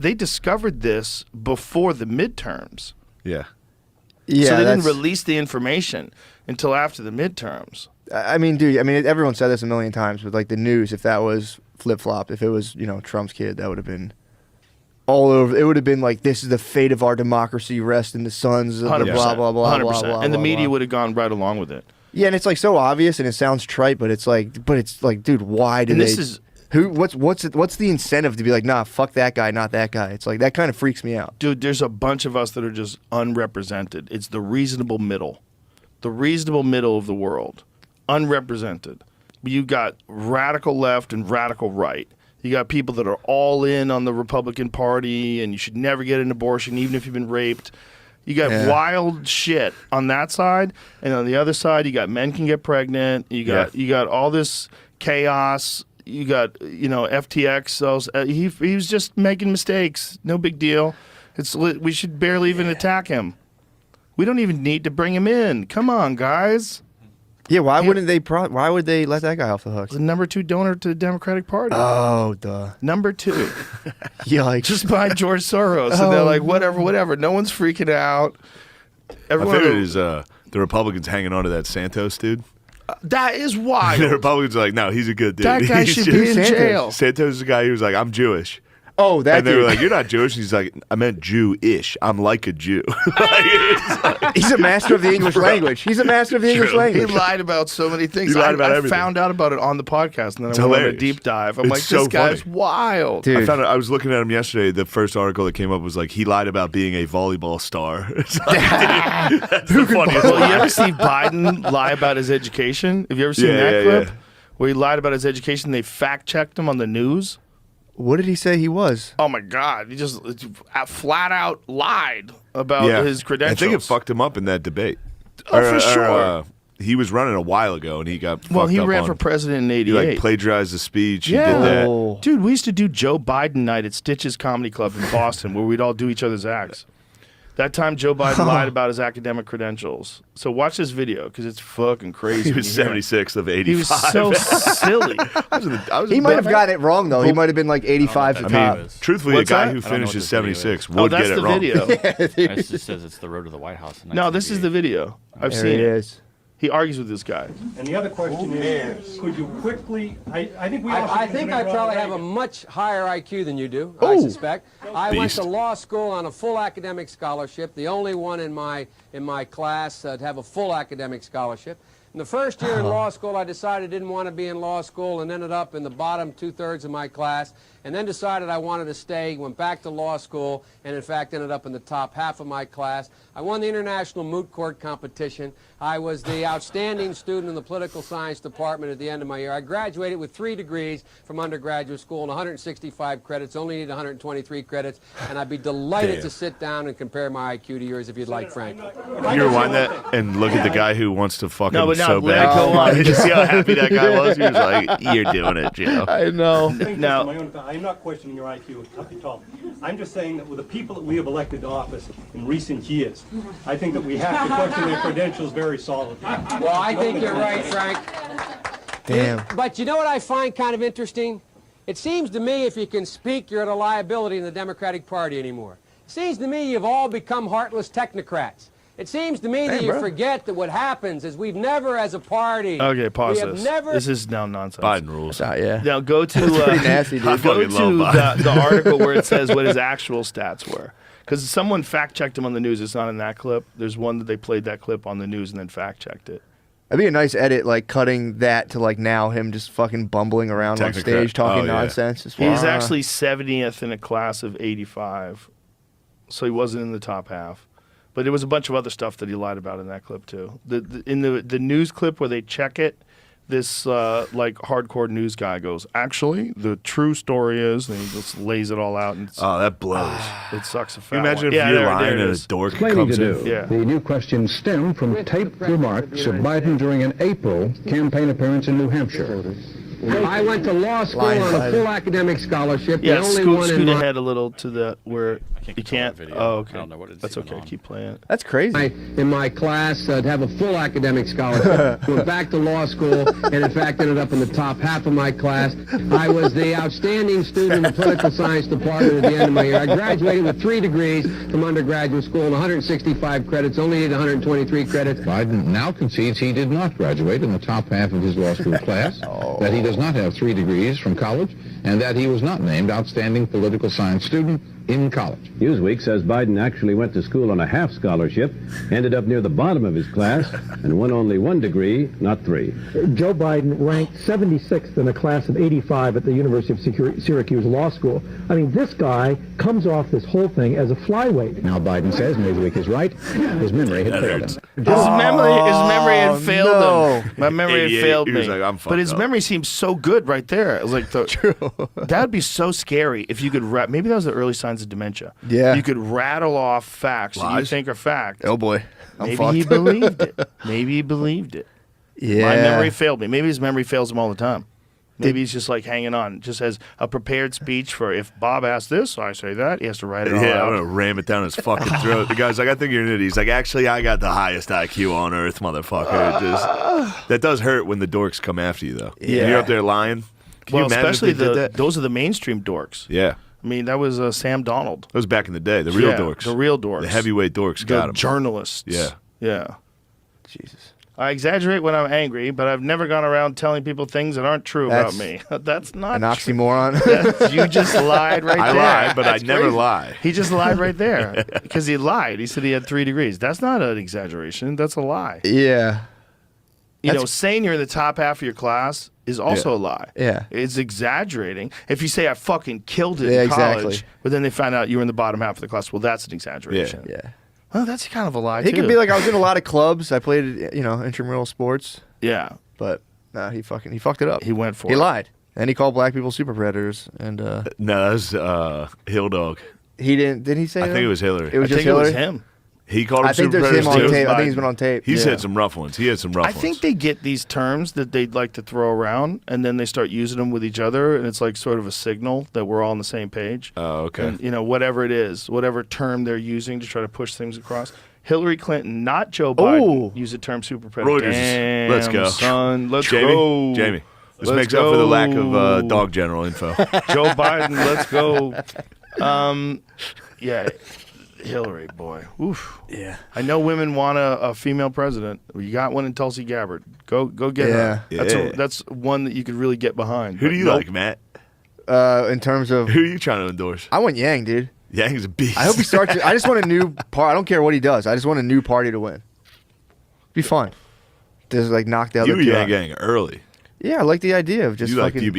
they discovered this before the midterms. Yeah. Yeah, So they didn't release the information until after the midterms. I mean, dude, everyone said this a million times with like the news. If that was flip-flopped, if it was, Trump's kid, that would have been all over. It would have been like, this is the fate of our democracy, rest in the sons of the blah, blah, blah, 100%. blah, blah. And the blah, media blah. would have gone right along with it. Yeah, and it's like so obvious and it sounds trite, but it's like, dude, why do And they... this is... What's the incentive to be like, nah, fuck that guy, not that guy? It's like, that kind of freaks me out. Dude, there's a bunch of us that are just unrepresented. It's the reasonable middle. The reasonable middle of the world. Unrepresented. You got radical left and radical right. You got people that are all in on the Republican Party and you should never get an abortion even if you've been raped. You got wild shit on that side, and on the other side, you got men can get pregnant. You got all this chaos. You got FTX. So he was just making mistakes. No big deal. We should barely even attack him. We don't even need to bring him in. Come on, guys. Yeah, why wouldn't they? Why would they let that guy off the hook? The number 2 donor to the Democratic Party. Oh, duh. Number 2. Yikes. Just behind George Soros. And they're like, whatever. No one's freaking out. Everyone is the Republicans hanging on to that Santos dude. That is wild. The Republicans are like, no, he's a good dude. That guy should be in jail. Santos is the guy who was like, I'm Jewish. Oh, that and they dude. were like, you're not Jewish. And he's like, I meant Jew-ish. I'm like a Jew. He's a master of the English language. He's a master of the English He language. lied about so many things. He lied about I everything. found out about it on the podcast, and then It's I went on a hilarious. deep dive. I'm It's like, so this guy's funny. wild. Dude. I was looking at him yesterday. The first article that came up was like, he lied about being a volleyball star. It's like, dude, that's the funniest Well, you lie. ever see Biden lie about his education? Have you ever seen that clip? Yeah. Where he lied about his education, they fact-checked him on the news? What did he say he was? Oh, my God. He just flat out lied about his credentials. I think it fucked him up in that debate. Oh, for sure. He was running a while ago, and he got Well, fucked he up ran on- for president in He 88. like plagiarized the speech. Yeah. He did that. Oh. Dude, we used to do Joe Biden night at Stitch's Comedy Club in Boston where we'd all do each other's acts. That time, Joe Biden lied about his academic credentials. So watch this video because it's fucking crazy. He was 76th of 85. He was so silly. He might have gotten it wrong, though. He might have been like 85 to I top. mean, truthfully, What's a guy that? who I don't know finishes what this video 76 is. would that's get it the wrong. video. It just says it's the road to the White House. No, this is the video. I've There seen he it. is. He argues with this guy. And the other question is, could you quickly, I think we also I think I probably have a much higher IQ than you do, I suspect. I went Beast. to law school on a full academic scholarship, the only one in my class to have a full academic scholarship. In the first year in law school, I decided I didn't want to be in law school and ended up in the bottom 2/3 of my class, and then decided I wanted to stay, went back to law school, and in fact ended up in the top half of my class. I won the International Moot Court competition. I was the outstanding student in the political science department at the end of my year. I graduated with 3 degrees from undergraduate school and 165 credits, only need 123 credits, and I'd be delighted to sit down and compare my IQ to yours if you'd like, Frank. You rewind that and look at the guy who wants to fuck No, him but now so let bad. it go on. Did you see how happy that guy was? He was like, "You're doing it, Joe." I know. Now- I'm not questioning your IQ at all. I'm just saying that with the people that we have elected to office in recent years, I think that we have to question their credentials very solidly. Well, I think you're right, Frank. Damn. But you know what I find kind of interesting? It seems to me if you can speak, you're at a liability in the Democratic Party anymore. It seems to me you've all become heartless technocrats. It seems to me that you forget that what happens is we've never, as a party, Okay, pause we have this. never. This is now nonsense. Biden rules. Yeah. Now go to Pretty nasty, dude. I go fucking to love Biden. the article where it says what his actual stats were. Because someone fact-checked him on the news. It's not in that clip. There's one that they played that clip on the news and then fact-checked it. That'd be a nice edit, like cutting that to like now him just fucking bumbling around on Technocrat. stage talking Oh, yeah. nonsense. It's He's fine. actually 70th in a class of 85. So he wasn't in the top half. But there was a bunch of other stuff that he lied about in that clip too. In the news clip where they check it, this like hardcore news guy goes, actually, the true story is, and he just lays it all out, and Oh, that blows. it sucks a Can fat you imagine one. if Yeah, you're there lying it and a is. dork Plenty comes to in? do. Yeah. The new questions stem from taped remarks of Biden during an April campaign appearance in New Hampshire. I went to law school Line on a fighter. full academic scholarship. Yeah, the only scoot, one in scoot my, ahead a little to the where can't you control can't. that video. Oh, okay. I don't know what it's That's even okay. on. Keep playing. That's crazy. in my class to have a full academic scholarship. Went back to law school and in fact ended up in the top half of my class. I was the outstanding student in the political science department at the end of my year. I graduated with 3 degrees from undergraduate school and 165 credits, only needed 123 credits. Biden now concedes he did not graduate in the top half of his law school class, that he does not have 3 degrees from college, and that he was not named outstanding political science student in college. Newsweek says Biden actually went to school on a half scholarship, ended up near the bottom of his class, and won only 1 degree, not 3. Joe Biden ranked 76th in a class of 85 at the University of Syracuse Law School. I mean, this guy comes off this whole thing as a flyweight. Now Biden says Newsweek is right. His memory had failed him. His memory had failed no. him. My memory had 88, failed he me. was like, I'm fucked but his up. memory seems so good right there. It was like that would be so scary if you could maybe that was the early signs of dementia. Yeah. You could rattle off facts that you Lies? think are facts. Oh boy. I'm Maybe fucked. he believed it. Maybe he believed it. Yeah. My memory failed me. Maybe his memory fails him all the time. Maybe he's just like hanging on. Just has a prepared speech for if Bob asks this, I say that. He has to write it all Yeah, out. I'm gonna ram it down his fucking throat. The guy's like, I think you're an idiot. He's like, actually, I got the highest IQ on earth, motherfucker. That does hurt when the dorks come after you, though. Yeah. You're up there lying. Can Well, you imagine especially if they did that? those are the mainstream dorks. Yeah, I mean, that was Sam Donald. that was back in the day. The real Yeah, dorks. the real dorks. The heavyweight dorks The got him. journalists. Yeah. Yeah. Jesus. I exaggerate when I'm angry, but I've never gone around telling people things that aren't true about me. That's not An true. oxymoron. You just lied right I there. lie, but I That's never crazy. lie. He just lied right there because he lied. He said he had 3 degrees. That's not an exaggeration. That's a lie. Yeah. You know, saying you're in the top half of your class is also Yeah. a lie. Yeah. It's exaggerating. If you say I fucking killed it Yeah, in college, exactly. but then they find out you were in the bottom half of the class, well, that's an exaggeration. Yeah. Well, that's kind of a lie, He too. could be like, I was in a lot of clubs. I played, intramural sports, Yeah. but nah, he fucked it up. He went for He it. lied. And he called black people super predators. And No, that was Hill Dog. he didn't he say I that? think it was Hillary. It was I just think Hillary? it was him. He called him I think super there's him on predators, too. tape. I think Biden. he's been on tape. He's Yeah. had some rough ones. He had some rough I ones. think they get these terms that they'd like to throw around, and then they start using them with each other, and it's like sort of a signal that we're all on the same page. Oh, okay. And, whatever it is, whatever term they're using to try to push things across. Hillary Clinton, not Joe Biden, Ooh. used the term super predator. Reuters. Damn, Let's go. son. Let's Jamie, go. Jamie. This Let's makes up for the lack of go. dog general info. Joe Biden, let's go. Yeah, Hillary, boy. Oof. Yeah. I know women want a female president. You got one in Tulsi Gabbard. Go get her. Yeah. That's one that you could really get behind. Who But do you nope. like, Matt? In terms of, Who are you trying to endorse? I want Yang, dude. Yang's a beast. I hope he starts. I just want a new part. I don't care what he does. I just want a new party to win. Be fun. Just like knock the other You were two Yang out. Gang early. Yeah, I like the idea of just You like fucking. UB